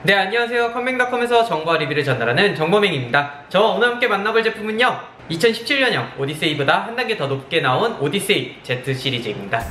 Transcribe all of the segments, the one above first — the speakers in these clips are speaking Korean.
네, 안녕하세요. 컴맹닷컴에서 정보와 리뷰를 전달하는 정보맹입니다. 저와 오늘 함께 만나볼 제품은요, 2017년형 오디세이보다 한 단계 더 높게 나온 오디세이 Z 시리즈입니다.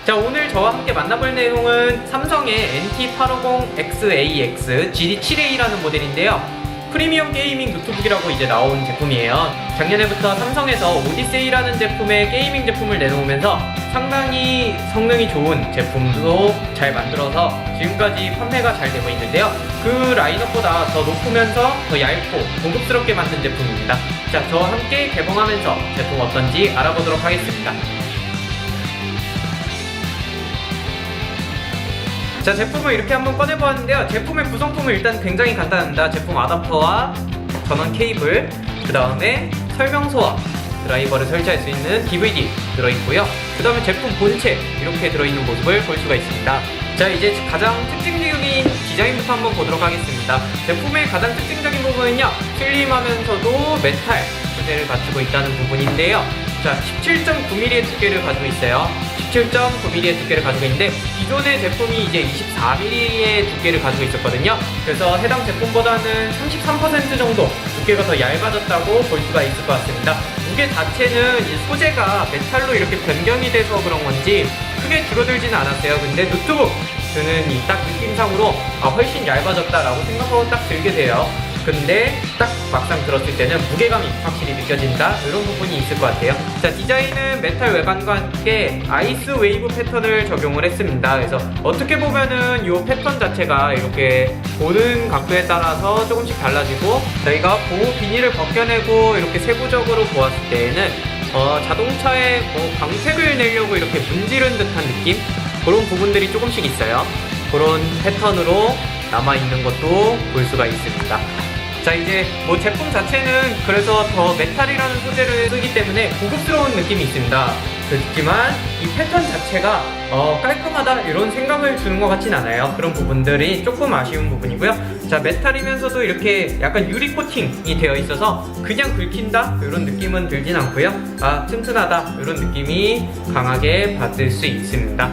자, 오늘 저와 함께 만나볼 내용은 삼성의 NT850XAX GD7A라는 모델인데요. 프리미엄 게이밍 노트북이라고 이제 나온 제품이에요. 작년에부터 삼성에서 오디세이라는 제품의 게이밍 제품을 내놓으면서 상당히 성능이 좋은 제품도 잘 만들어서 지금까지 판매가 잘 되고 있는데요. 그 라인업보다 더 높으면서 더 얇고 고급스럽게 만든 제품입니다. 자, 저와 함께 개봉하면서 제품 어떤지 알아보도록 하겠습니다. 자, 제품을 이렇게 한번 꺼내보았는데요. 제품의 구성품은 일단 굉장히 간단합니다. 제품 아답터와 전원 케이블, 그 다음에 설명서와 드라이버를 설치할 수 있는 DVD 들어있고요. 그 다음에 제품 본체 이렇게 들어있는 모습을 볼 수가 있습니다. 자, 이제 가장 특징적인 디자인부터 한번 보도록 하겠습니다. 제품의 가장 특징적인 부분은요, 슬림하면서도 메탈 소재를 갖추고 있다는 부분인데요. 자, 17.9mm의 두께를 가지고 있어요. 17.9mm의 두께를 가지고 있는데 기존의 제품이 이제 24mm의 두께를 가지고 있었거든요. 그래서 해당 제품보다는 33% 정도 두께가 더 얇아졌다고 볼 수가 있을 것 같습니다. 무게 자체는 이 소재가 메탈로 이렇게 변경이 돼서 그런 건지 크게 줄어들지는 않았어요. 근데 노트북 드는 이 딱 느낌상으로 훨씬 얇아졌다라고 생각하고 딱 들게 돼요. 근데 딱 막상 들었을 때는 무게감이 확실히 느껴진다, 이런 부분이 있을 것 같아요. 자, 디자인은 메탈 외관과 함께 아이스 웨이브 패턴을 적용을 했습니다. 그래서 어떻게 보면은 이 패턴 자체가 이렇게 보는 각도에 따라서 조금씩 달라지고, 저희가 보호 비닐을 벗겨내고 이렇게 세부적으로 보았을 때에는 자동차에 광택을 내려고 이렇게 문지른 듯한 느낌, 그런 부분들이 조금씩 있어요. 그런 패턴으로 남아있는 것도 볼 수가 있습니다. 자, 이제 제품 자체는 그래서 더 메탈이라는 소재를 쓰기 때문에 고급스러운 느낌이 있습니다. 그렇지만 이 패턴 자체가 깔끔하다 이런 생각을 주는 것 같진 않아요. 그런 부분들이 조금 아쉬운 부분이고요. 자, 메탈이면서도 이렇게 약간 유리 코팅이 되어 있어서 그냥 긁힌다 이런 느낌은 들진 않고요. 튼튼하다 이런 느낌이 강하게 받을 수 있습니다.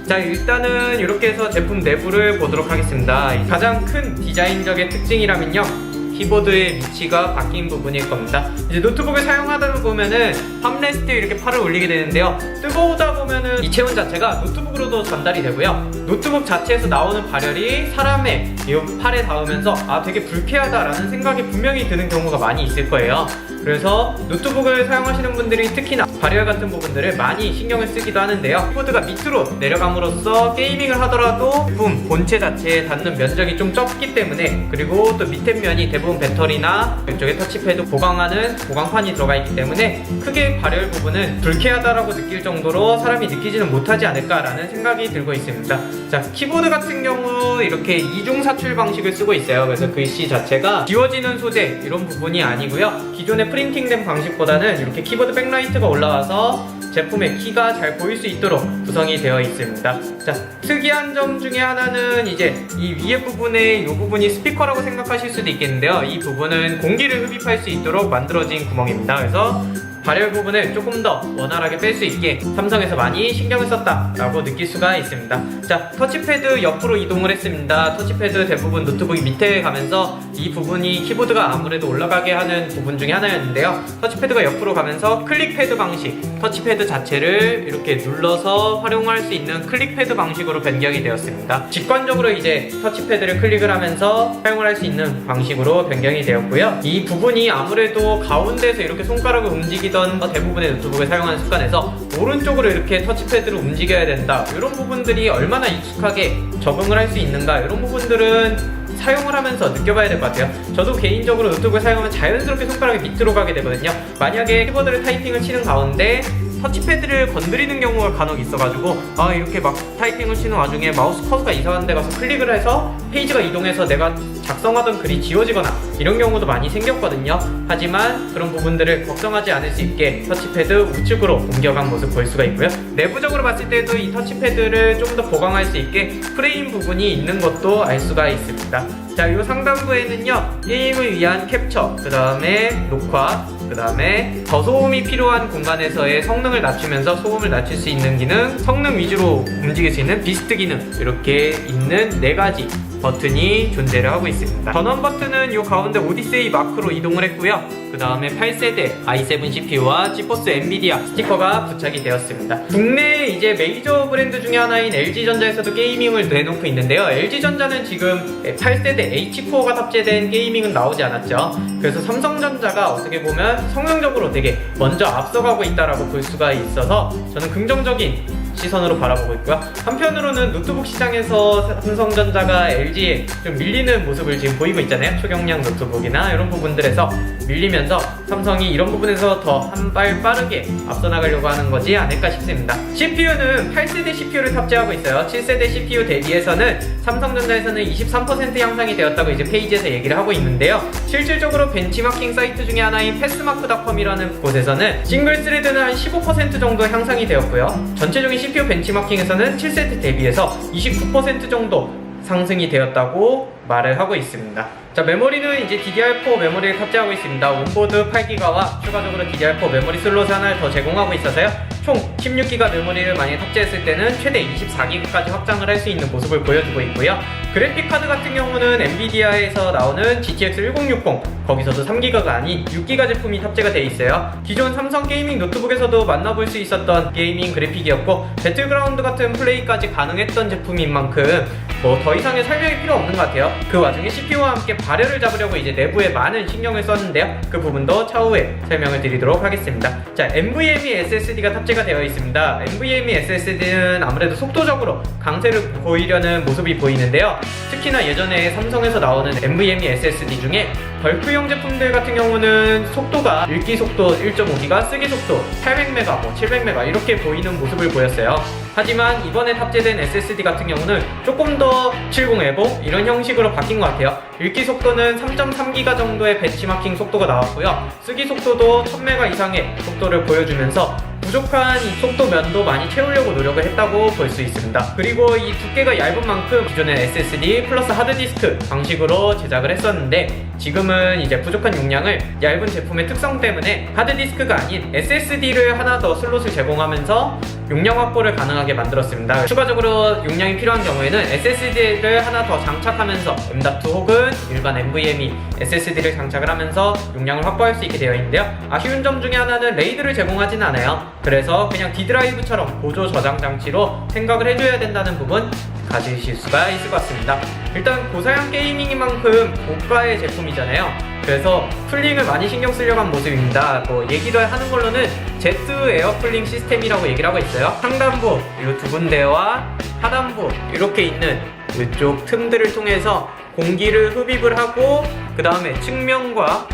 자, 일단은 이렇게 해서 제품 내부를 보도록 하겠습니다. 가장 큰 디자인적인 특징이라면요, 키보드의 위치가 바뀐 부분일 겁니다. 이제 노트북을 사용하다 보면은 팜레스트에 이렇게 팔을 올리게 되는데요. 뜨거우다 보면은 이 체온 자체가 노트북으로도 전달이 되고요. 노트북 자체에서 나오는 발열이 사람의 이 팔에 닿으면서 되게 불쾌하다라는 생각이 분명히 드는 경우가 많이 있을 거예요. 그래서 노트북을 사용하시는 분들이 특히나 발열 같은 부분들을 많이 신경을 쓰기도 하는데요. 키보드가 밑으로 내려감으로써 게이밍을 하더라도 제품 본체 자체에 닿는 면적이 좀 적기 때문에, 그리고 또 밑에 면이 대부분 배터리나 이쪽에 터치패드 보강하는 보강판이 들어가 있기 때문에 크게 발열 부분은 불쾌하다라고 느낄 정도로 사람이 느끼지는 못하지 않을까라는 생각이 들고 있습니다. 자, 키보드 같은 경우 이렇게 이중 사출 방식을 쓰고 있어요. 그래서 글씨 자체가 지워지는 소재 이런 부분이 아니고요. 기존의 프린팅된 방식보다는 이렇게 키보드 백라이트가 올라와서 제품의 키가 잘 보일 수 있도록 구성이 되어 있습니다. 자, 특이한 점 중에 하나는 이제 이 위에 부분에 이 부분이 스피커라고 생각하실 수도 있겠는데요. 이 부분은 공기를 흡입할 수 있도록 만들어진 구멍입니다. 그래서 발열 부분을 조금 더 원활하게 뺄 수 있게 삼성에서 많이 신경을 썼다라고 느낄 수가 있습니다. 자, 터치패드 옆으로 이동을 했습니다. 터치패드 대부분 노트북이 밑에 가면서 이 부분이 키보드가 아무래도 올라가게 하는 부분 중에 하나였는데요. 터치패드가 옆으로 가면서 클릭패드 방식, 터치패드 자체를 이렇게 눌러서 활용할 수 있는 클릭패드 방식으로 변경이 되었습니다. 직관적으로 이제 터치패드를 클릭을 하면서 사용을 할 수 있는 방식으로 변경이 되었고요. 이 부분이 아무래도 가운데서 이렇게 손가락을 움직이던 대부분의 노트북을 사용하는 습관에서 오른쪽으로 이렇게 터치패드를 움직여야 된다, 이런 부분들이 얼마나 익숙하게 적응을 할 수 있는가, 이런 부분들은 사용을 하면서 느껴봐야 될 것 같아요. 저도 개인적으로 노트북을 사용하면 자연스럽게 손가락이 밑으로 가게 되거든요. 만약에 키보드를 타이핑을 치는 가운데 터치패드를 건드리는 경우가 간혹 있어가지고 이렇게 막 타이핑을 치는 와중에 마우스 커서가 이상한 데 가서 클릭을 해서 페이지가 이동해서 내가 작성하던 글이 지워지거나 이런 경우도 많이 생겼거든요. 하지만 그런 부분들을 걱정하지 않을 수 있게 터치패드 우측으로 옮겨간 모습 볼 수가 있고요. 내부적으로 봤을 때도 이 터치패드를 좀 더 보강할 수 있게 프레임 부분이 있는 것도 알 수가 있습니다. 자, 이 상단부에는요, 게임을 위한 캡처, 그 다음에 녹화, 그 다음에 저소음이 필요한 공간에서의 성능을 낮추면서 소음을 낮출 수 있는 기능, 성능 위주로 움직일 수 있는 비스트 기능, 이렇게 있는 4가지 버튼이 존재를 하고 있습니다. 전원 버튼은 이 가운데 오디세이 마크로 이동을 했고요. 그 다음에 8세대 i7 CPU와 지포스 엔비디아 스티커가 부착이 되었습니다. 국내 이제 메이저 브랜드 중에 하나인 LG전자에서도 게이밍을 내놓고 있는데요. LG전자는 지금 8세대 H4가 탑재된 게이밍은 나오지 않았죠. 그래서 삼성전자가 어떻게 보면 성능적으로 되게 먼저 앞서가고 있다라고 볼 수가 있어서 저는 긍정적인 시선으로 바라보고 있고요. 한편으로는 노트북 시장에서 삼성전자가 LG에 좀 밀리는 모습을 지금 보이고 있잖아요. 초경량 노트북이나 이런 부분들에서 밀리면서 삼성이 이런 부분에서 더 한 발 빠르게 앞서 나가려고 하는 거지 않을까 싶습니다. CPU는 8세대 CPU를 탑재하고 있어요. 7세대 CPU 대비해서는 삼성전자에서는 23% 향상이 되었다고 이제 페이지에서 얘기를 하고 있는데요. 실질적으로 벤치마킹 사이트 중에 하나인 패스마크닷컴이라는 곳에서는 싱글 스레드는 한 15% 정도 향상이 되었고요. 전체적인 CPU 벤치마킹에서는 7세대 대비해서 29% 정도 상승이 되었다고 말을 하고 있습니다. 자, 메모리는 이제 DDR4 메모리를 탑재하고 있습니다. 온보드 8기가와 추가적으로 DDR4 메모리 슬롯 하나를 더 제공하고 있어서요. 총 16기가 메모리를 많이 탑재했을 때는 최대 24기가까지 확장을 할 수 있는 모습을 보여주고 있고요. 그래픽 카드 같은 경우는 엔비디아에서 나오는 GTX 1060 거기서도 3기가가 아닌 6기가 제품이 탑재가 되어 있어요. 기존 삼성 게이밍 노트북에서도 만나볼 수 있었던 게이밍 그래픽이었고 배틀그라운드 같은 플레이까지 가능했던 제품인 만큼 뭐 더 이상의 설명이 필요 없는 것 같아요. 그 와중에 CPU와 함께 발열을 잡으려고 이제 내부에 많은 신경을 썼는데요. 그 부분도 차후에 설명을 드리도록 하겠습니다. 자, NVMe SSD가 탑재가 되어 있습니다. NVMe SSD는 아무래도 속도적으로 강세를 보이려는 모습이 보이는데요. 특히나 예전에 삼성에서 나오는 NVMe SSD 중에 벌크형 제품들 같은 경우는 속도가 읽기 속도 1.5기가, 쓰기 속도 800메가, 700메가 이렇게 보이는 모습을 보였어요. 하지만 이번에 탑재된 SSD 같은 경우는 조금 더 70에보 이런 형식으로 바뀐 것 같아요. 읽기 속도는 3.3기가 정도의 벤치마킹 속도가 나왔고요. 쓰기 속도도 1000메가 이상의 속도를 보여주면서 부족한 이 속도 면도 많이 채우려고 노력을 했다고 볼 수 있습니다. 그리고 이 두께가 얇은 만큼 기존의 SSD 플러스 하드디스크 방식으로 제작을 했었는데 지금은 이제 부족한 용량을 얇은 제품의 특성 때문에 하드디스크가 아닌 SSD를 하나 더 슬롯을 제공하면서 용량 확보를 가능하게 만들었습니다. 추가적으로 용량이 필요한 경우에는 SSD를 하나 더 장착하면서 M.2 혹은 일반 NVMe SSD를 장착을 하면서 용량을 확보할 수 있게 되어 있는데요. 아쉬운 점 중에 하나는 레이드를 제공하진 않아요. 그래서 그냥 D드라이브처럼 보조 저장 장치로 생각을 해줘야 된다는 부분 가지실 수가 있을 것 같습니다. 일단 고사양 게이밍인 만큼 고가의 제품이잖아요. 그래서 쿨링을 많이 신경 쓰려고 한 모습입니다. 뭐 얘기를 하는 걸로는 Z 에어 쿨링 시스템이라고 얘기를 하고 있어요. 상단부 이 두 군데와 하단부 이렇게 있는 이쪽 틈들을 통해서 공기를 흡입을 하고 그 다음에 측면과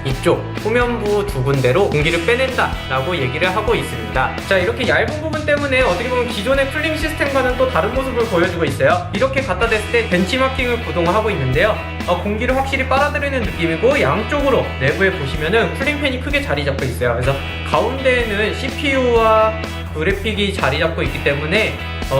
이쪽 후면부 두 군데로 공기를 빼낸다 라고 얘기를 하고 있습니다. 자, 이렇게 얇은 부분 때문에 어떻게 보면 기존의 쿨링 시스템과는 또 다른 모습을 보여주고 있어요. 이렇게 갖다 댔을 때 벤치마킹을 구동하고 있는데요. 공기를 확실히 빨아들이는 느낌이고 양쪽으로 내부에 보시면은 쿨링팬이 크게 자리 잡고 있어요. 그래서 가운데에는 CPU와 그래픽이 자리 잡고 있기 때문에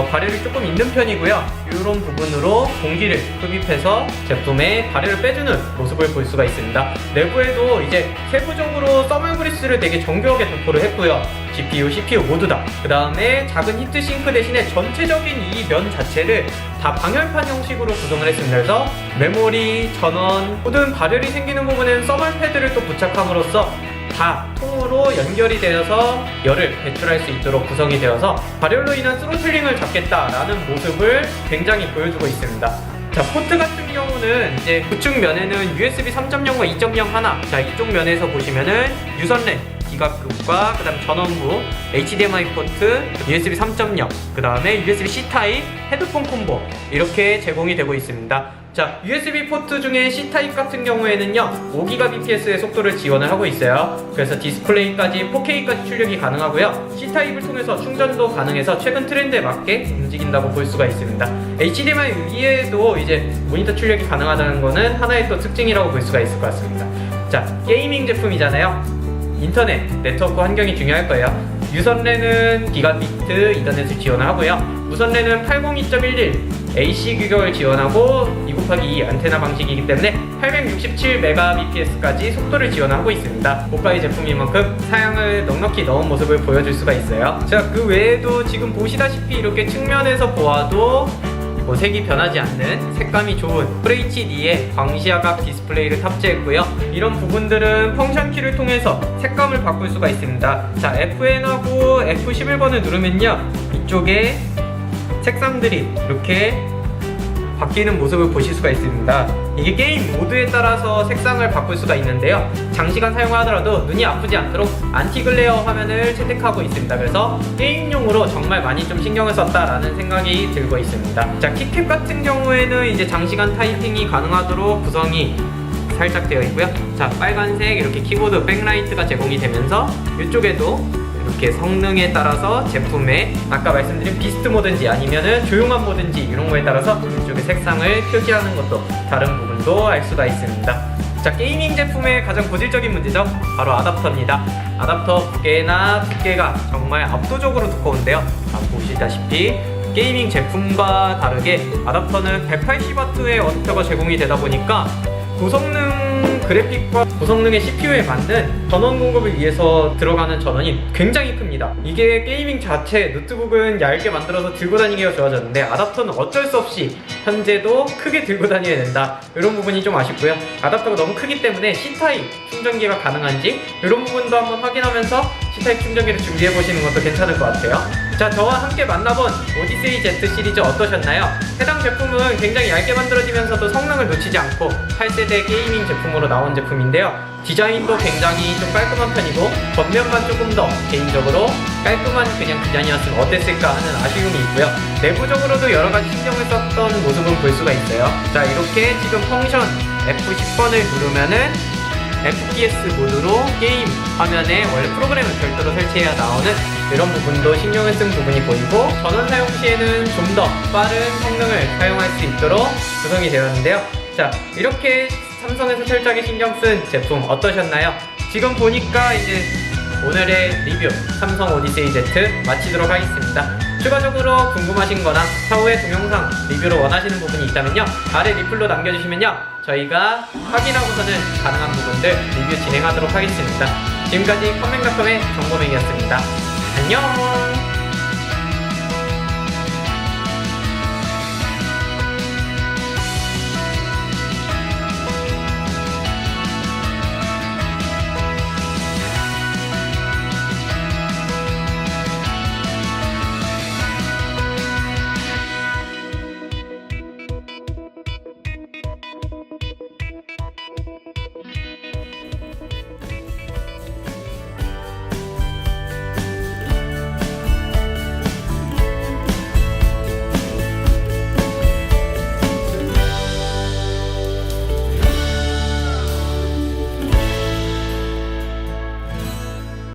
발열이 조금 있는 편이고요. 이런 부분으로 공기를 흡입해서 제품에 발열을 빼주는 모습을 볼 수가 있습니다. 내부에도 이제 세부적으로 서멀 그리스를 되게 정교하게 도포를 했고요. GPU, CPU 모두 다. 그 다음에 작은 히트싱크 대신에 전체적인 이 면 자체를 다 방열판 형식으로 구성을 했습니다. 그래서 메모리, 전원, 모든 발열이 생기는 부분에는 서멀 패드를 또 부착함으로써 다 통으로 연결이 되어서 열을 배출할 수 있도록 구성이 되어서 발열로 인한 스로틀링을 잡겠다라는 모습을 굉장히 보여주고 있습니다. 자, 포트 같은 경우는 이제 우측 면에는 USB 3.0과 2.0 하나. 자, 이쪽 면에서 보시면은 유선랜 기가급과 그 다음 전원부 HDMI 포트, USB 3.0, 그 다음에 USB-C 타입, 헤드폰 콤보 이렇게 제공이 되고 있습니다. 자, USB 포트 중에 C 타입 같은 경우에는요 5GBps의 속도를 지원을 하고 있어요. 그래서 디스플레이까지 4K까지 출력이 가능하고요. C 타입을 통해서 충전도 가능해서 최근 트렌드에 맞게 움직인다고 볼 수가 있습니다. HDMI 위에도 이제 모니터 출력이 가능하다는 거는 하나의 또 특징이라고 볼 수가 있을 것 같습니다. 자, 게이밍 제품이잖아요. 인터넷, 네트워크 환경이 중요할 거예요. 유선랜은 기가비트 인터넷을 지원하고요. 무선랜은 802.11 AC 규격을 지원하고 2x2 안테나 방식이기 때문에 867Mbps까지 속도를 지원하고 있습니다. 고가의 제품인 만큼 사양을 넉넉히 넣은 모습을 보여줄 수가 있어요. 자, 그 외에도 지금 보시다시피 이렇게 측면에서 보아도 색이 변하지 않는 색감이 좋은 FHD의 광시야각 디스플레이를 탑재했고요. 이런 부분들은 펑션 키를 통해서 색감을 바꿀 수가 있습니다. 자, FN하고 F11번을 누르면요, 이쪽에 색상들이 이렇게 바뀌는 모습을 보실 수가 있습니다. 이게 게임 모드에 따라서 색상을 바꿀 수가 있는데요, 장시간 사용하더라도 눈이 아프지 않도록 안티글레어 화면을 채택하고 있습니다. 그래서 게임용으로 정말 많이 좀 신경을 썼다라는 생각이 들고 있습니다. 자, 키캡 같은 경우에는 이제 장시간 타이핑이 가능하도록 구성이 살짝 되어 있고요. 자, 빨간색 이렇게 키보드 백라이트가 제공이 되면서 이쪽에도 이렇게 성능에 따라서 제품에 아까 말씀드린 비스트 모드인지 아니면은 조용한 모드인지 이런 거에 따라서 이쪽에 색상을 표기하는 것도 다른 부분도 알 수가 있습니다. 자, 게이밍 제품의 가장 고질적인 문제죠, 바로 아답터입니다. 아답터 무게나 두께가 정말 압도적으로 두꺼운데요. 보시다시피 게이밍 제품과 다르게 아답터는 180W의 어댑터가 제공이 되다 보니까 고성능 그래픽과 고성능의 CPU에 맞는 전원 공급을 위해서 들어가는 전원이 굉장히 큽니다. 이게 게이밍 자체, 노트북은 얇게 만들어서 들고 다니기가 좋아졌는데 아답터는 어쩔 수 없이 현재도 크게 들고 다녀야 된다. 이런 부분이 좀 아쉽고요. 아답터가 너무 크기 때문에 C타입 충전기가 가능한지 이런 부분도 한번 확인하면서 C타입 충전기를 준비해 보시는 것도 괜찮을 것 같아요. 자, 저와 함께 만나본 오디세이 Z 시리즈 어떠셨나요? 해당 제품은 굉장히 얇게 만들어지면서도 성능을 놓치지 않고 8세대 게이밍 제품으로 나온 제품인데요. 디자인도 굉장히 좀 깔끔한 편이고 겉면만 조금 더 개인적으로 깔끔한 그냥 디자인이었으면 어땠을까 하는 아쉬움이 있고요. 내부적으로도 여러가지 신경을 썼던 모습을 볼 수가 있어요. 자, 이렇게 지금 펑션 F10번을 누르면은 FPS 모드로 게임 화면에 원래 프로그램을 별도로 설치해야 나오는 이런 부분도 신경을 쓴 부분이 보이고, 전원 사용 시에는 좀 더 빠른 성능을 사용할 수 있도록 구성이 되었는데요. 자, 이렇게 삼성에서 철저하게 신경 쓴 제품 어떠셨나요? 지금 보니까 이제 오늘의 리뷰 삼성 오디세이 Z 마치도록 하겠습니다. 추가적으로 궁금하신 거나 차후에 동영상 리뷰를 원하시는 부분이 있다면요, 아래 리플로 남겨주시면요, 저희가 확인하고서는 가능한 부분들 리뷰 진행하도록 하겠습니다. 지금까지 컴맹닷컴의 정보맹이었습니다. 안녕!